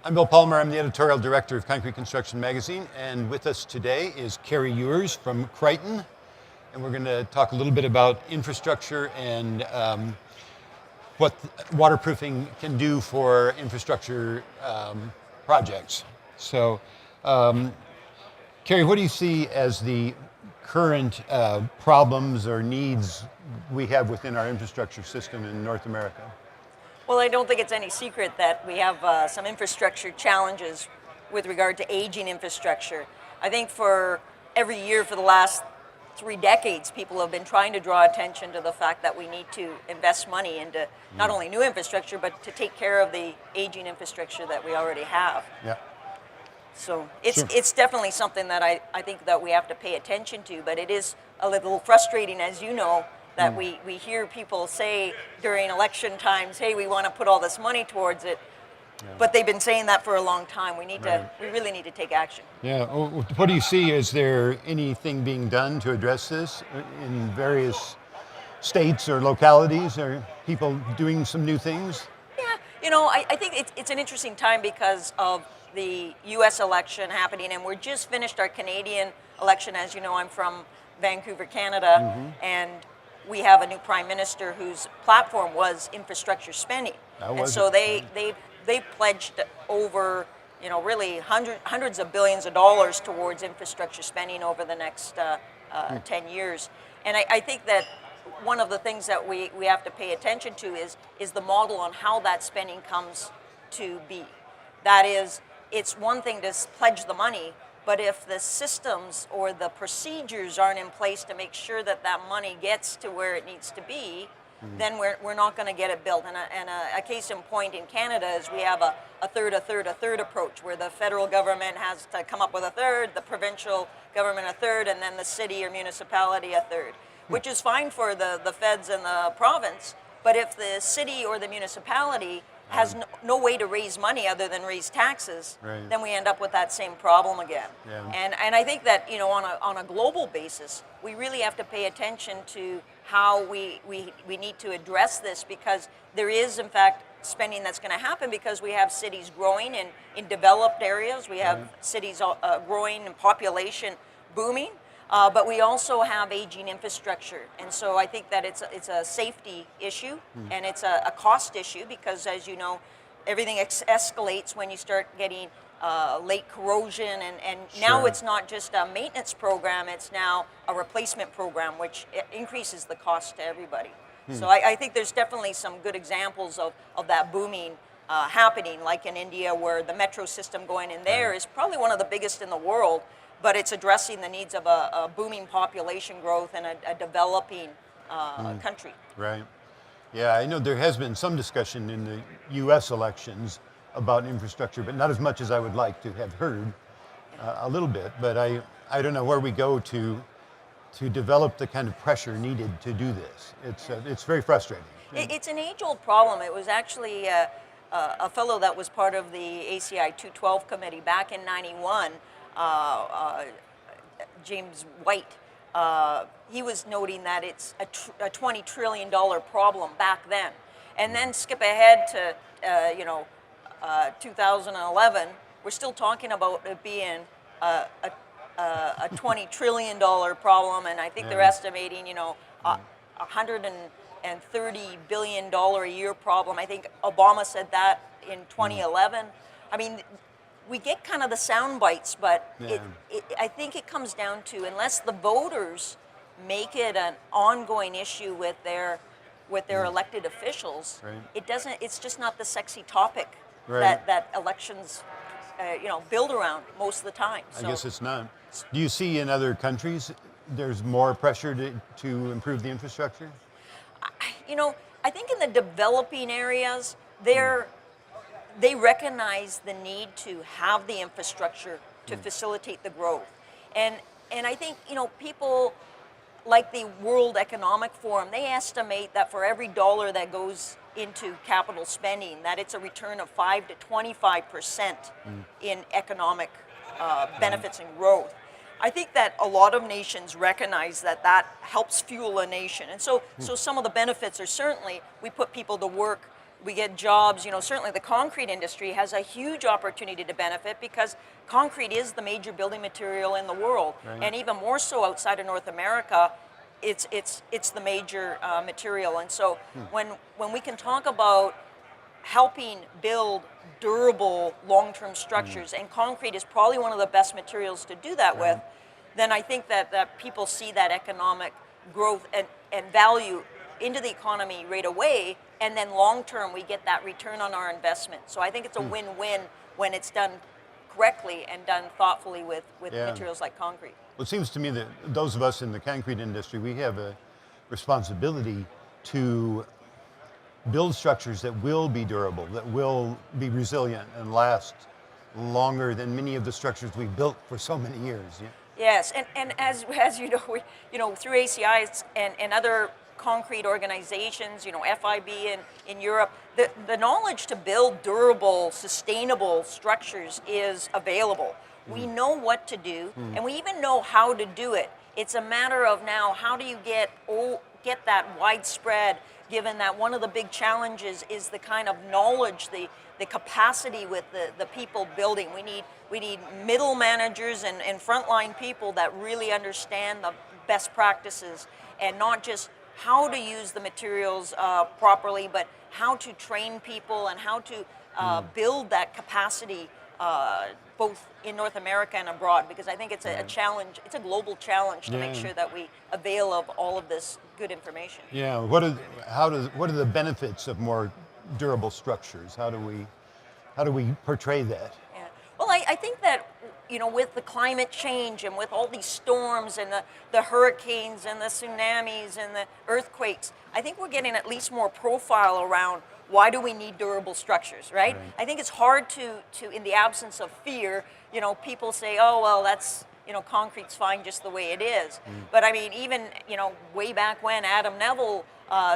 I'm Bill Palmer. I'm the editorial director of Concrete Construction Magazine, and with us today is Kari Yuers from Kryton, and we're going to talk a little bit about infrastructure and what waterproofing can do for infrastructure projects. So, Kari, what do you see as the current problems or needs we have within our infrastructure system in North America? Well, I don't think it's any secret that we have some infrastructure challenges with regard to aging infrastructure. I think for every year for the last 3 decades, people have been trying to draw attention to the fact that we need to invest money into not only new infrastructure, but to take care of the aging infrastructure that we already have. Yeah. So it's definitely something that I think that we have to pay attention to, but it is a little frustrating, as you know, that we hear people say during election times, hey, we want to put all this money towards it, but they've been saying that for a long time. We really need to take action. Yeah, what do you see? Is there anything being done to address this in various states or localities? Are people doing some new things? Yeah, I think it's an interesting time because of the U.S. election happening, and we're just finished our Canadian election. As you know, I'm from Vancouver, Canada, and we have a new prime minister whose platform was infrastructure spending, and so they pledged over, really hundreds of billions of dollars towards infrastructure spending over the next 10 years. And I think that one of the things that we have to pay attention to is the model on how that spending comes to be. That is, it's one thing to pledge the money, but if the systems or the procedures aren't in place to make sure that that money gets to where it needs to be, then we're not going to get it built. And a case in point in Canada is we have a third approach, where the federal government has to come up with a third, the provincial government a third, and then the city or municipality a third, which is fine for the feds and the province. But if the city or the municipality has no way to raise money other than raise taxes, then we end up with that same problem again. Yeah. And I think that on a global basis, we really have to pay attention to how we need to address this, because there is in fact spending that's going to happen because we have cities growing in developed areas, we have cities growing and population booming. But we also have aging infrastructure, and so I think that it's a safety issue and it's a cost issue, because, as you know, everything escalates when you start getting late corrosion, and now it's not just a maintenance program, it's now a replacement program, which increases the cost to everybody. So I think there's definitely some good examples of that booming happening, like in India, where the metro system going in there is probably one of the biggest in the world, but it's addressing the needs of a booming population growth in a developing country. Right. Yeah, I know there has been some discussion in the U.S. elections about infrastructure, but not as much as I would like to have heard. A little bit, but I don't know where we go to develop the kind of pressure needed to do this. It's very frustrating. It's an age-old problem. It was actually a fellow that was part of the ACI 212 committee back in '91. James White, he was noting that it's a $20 trillion problem back then. And then skip ahead to 2011, we're still talking about it being a $20 trillion problem, and I think they're estimating, $130 billion a year problem. I think Obama said that in 2011. I mean, we get kind of the sound bites, but I think it comes down to, unless the voters make it an ongoing issue with their elected officials, it's just not the sexy topic that elections build around most of the time. So, I guess it's not. Do you see in other countries there's more pressure to improve the infrastructure? I think in the developing areas, they recognize the need to have the infrastructure to facilitate the growth. And I think, people like the World Economic Forum, they estimate that for every dollar that goes into capital spending, that it's a return of 5 to 25% in economic benefits and growth. I think that a lot of nations recognize that helps fuel a nation. And so some of the benefits are certainly we put people to work we get jobs. Certainly the concrete industry has a huge opportunity to benefit because concrete is the major building material in the world, Right. and even more so outside of North America. It's the major material, and so when we can talk about helping build durable long-term structures, and concrete is probably one of the best materials to do that with, then I think that people see that economic growth and value into the economy right away, and then long-term we get that return on our investment. So I think it's a win-win when it's done correctly and done thoughtfully with Yeah. materials like concrete. Well, it seems to me that those of us in the concrete industry, we have a responsibility to build structures that will be durable, that will be resilient and last longer than many of the structures we've built for so many years. Yeah. Yes, and as you know, through ACI and other concrete organizations, FIB in Europe, the knowledge to build durable, sustainable structures is available. We know what to do, and we even know how to do it. It's a matter of now, how do you get that widespread, given that one of the big challenges is the kind of knowledge, the capacity with the people building. We need middle managers and frontline people that really understand the best practices, and not just how to use the materials properly, but how to train people and how to build that capacity both in North America and abroad, because I think it's a challenge. It's a global challenge to make sure that we avail of all of this good information. Yeah. What are the benefits of more durable structures? How do we portray that? Yeah. Well, I think that with the climate change and with all these storms and the hurricanes and the tsunamis and the earthquakes, I think we're getting at least more profile around why do we need durable structures, right? I think it's hard to in the absence of fear, people say, oh, well, that's, concrete's fine just the way it is. But I mean, even, way back when Adam Neville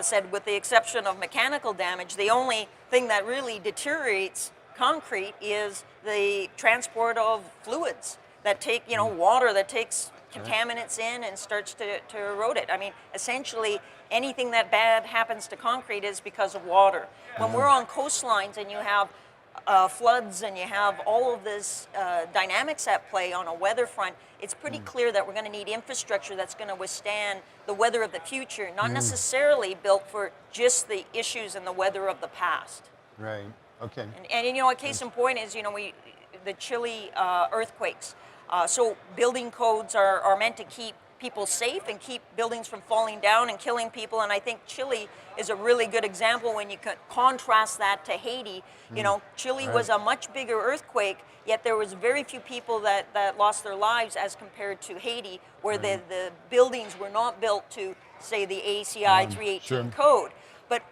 said, with the exception of mechanical damage, the only thing that really deteriorates concrete is the transport of fluids that take, water that takes contaminants in and starts to erode it. I mean, essentially, anything that bad happens to concrete is because of water. When we're on coastlines and you have floods and you have all of this dynamics at play on a weather front, it's pretty clear that we're going to need infrastructure that's going to withstand the weather of the future, not necessarily built for just the issues and the weather of the past. Right. Okay. And a case in point is, the Chile earthquakes. So building codes are meant to keep people safe and keep buildings from falling down and killing people. And I think Chile is a really good example when you can contrast that to Haiti. Chile was a much bigger earthquake, yet there was very few people that lost their lives as compared to Haiti, where the buildings were not built to, say, the ACI 318 code. But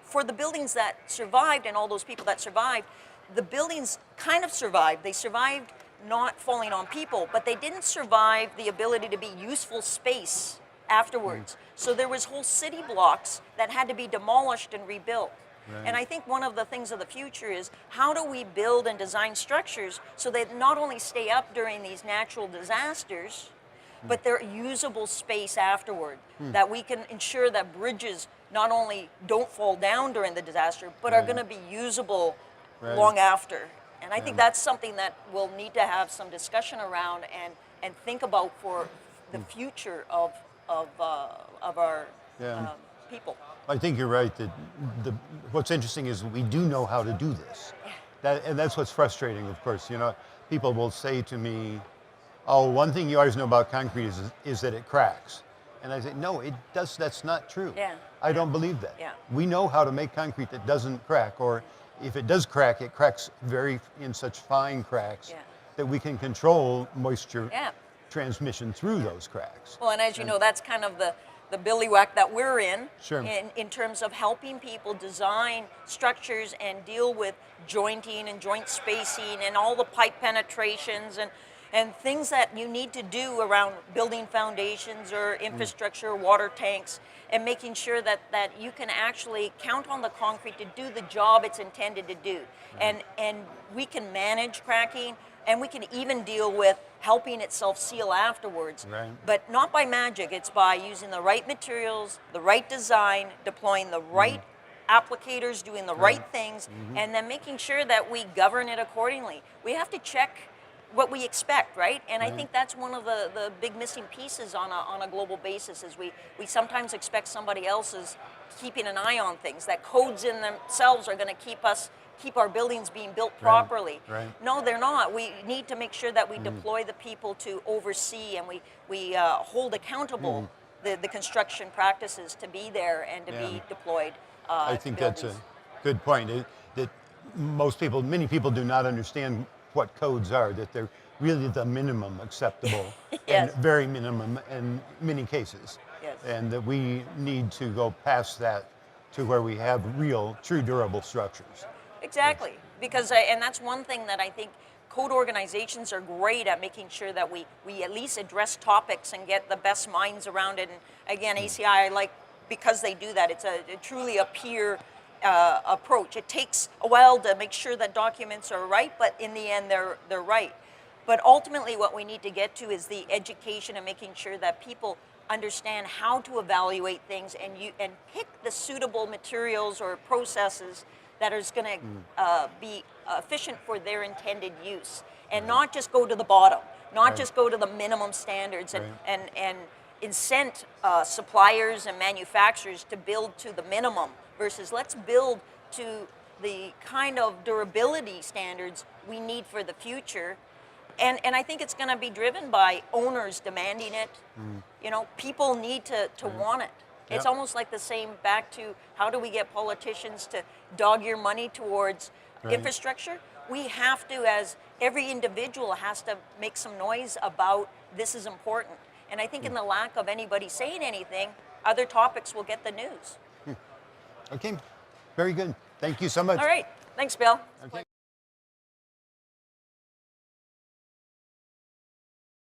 for the buildings that survived and all those people that survived, the buildings kind of survived. They survived not falling on people, but they didn't survive the ability to be useful space afterwards. So there was whole city blocks that had to be demolished and rebuilt. And I think one of the things of the future is, how do we build and design structures so they not only stay up during these natural disasters, but they're usable space afterward, that we can ensure that bridges not only don't fall down during the disaster, but are going to be usable long after. And I think that's something that we'll need to have some discussion around and think about for the future of our people. I think you're right that what's interesting is we do know how to do this. And that's what's frustrating, of course. People will say to me, oh, one thing you always know about concrete is that it cracks. And I say, no, that's not true. I don't believe that. We know how to make concrete that doesn't crack, or if it does crack, it cracks in such fine cracks that we can control moisture transmission through those cracks. Well, and as you know, that's kind of the billywhack that we're in, Sure. in terms of helping people design structures and deal with jointing and joint spacing and all the pipe penetrations and things that you need to do around building foundations or infrastructure, water tanks, and making sure that you can actually count on the concrete to do the job it's intended to do. And we can manage cracking, and we can even deal with helping it self-seal afterwards. But not by magic. It's by using the right materials, the right design, deploying the right applicators doing the right things, and then making sure that we govern it accordingly. We have to check what we expect, right? And I think that's one of the big missing pieces on a global basis is we sometimes expect somebody else's keeping an eye on things, that codes in themselves are going to keep our buildings being built properly. Right. No, they're not. We need to make sure that we deploy the people to oversee, and we hold accountable the construction practices to be there and to be deployed. I think that's a good point. That many people do not understand what codes are, that they're really the minimum acceptable and very minimum in many cases. Yes. And that we need to go past that to where we have real, true durable structures. Exactly, because and that's one thing that I think code organizations are great at, making sure that we at least address topics and get the best minds around it. And again, ACI, like, because they do that, it's truly a peer approach. It takes a while to make sure that documents are right, but in the end, they're right. But ultimately, what we need to get to is the education and making sure that people understand how to evaluate things and pick the suitable materials or processes that is going to be efficient for their intended use, and not just go to the bottom, not just go to the minimum standards, and incent suppliers and manufacturers to build to the minimum versus let's build to the kind of durability standards we need for the future. And I think it's going to be driven by owners demanding it. You know, people need to want it. It's almost like the same back to how do we get politicians to dog your money towards infrastructure? We have to, as every individual has to make some noise about this is important. And I think in the lack of anybody saying anything, other topics will get the news. Okay, very good. Thank you so much. All right. Thanks, Bill. Okay.